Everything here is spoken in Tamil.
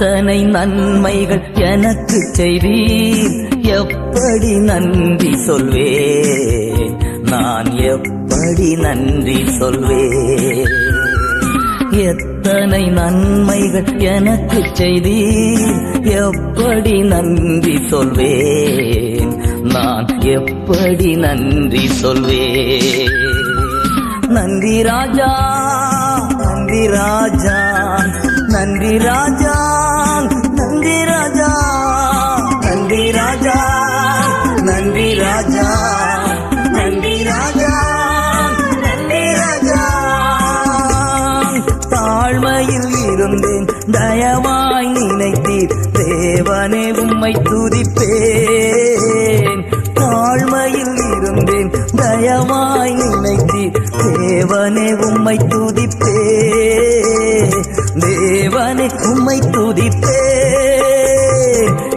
எத்தனை நன்மைகள் எனக்கு செய்தீர், எப்படி நன்றி சொல்வேன், நான் எப்படி நன்றி சொல்வேன். எத்தனை நன்மைகள் எனக்கு செய்தீர், எப்படி நன்றி சொல்வேன், நான் எப்படி நன்றி சொல்வேன். நன்றி ராஜா, நன்றி ராஜா, நன்றி ராஜா, நன்றி ராஜா, நன்றி ராஜா, நன்றி ராஜா, நன்றி ராஜா, நன்றி ராஜா. தாழ்மையில் இருந்தேன், தயவாய் நினைத்தீர், தேவனே உம்மை துதிப்பேன். தாழ்மையில் இருந்தேன், தயவாய் நினைத்தீர், தேவனே உம்மை துதிப்பேன், தேவனே உம்மை துதிப்பேன்.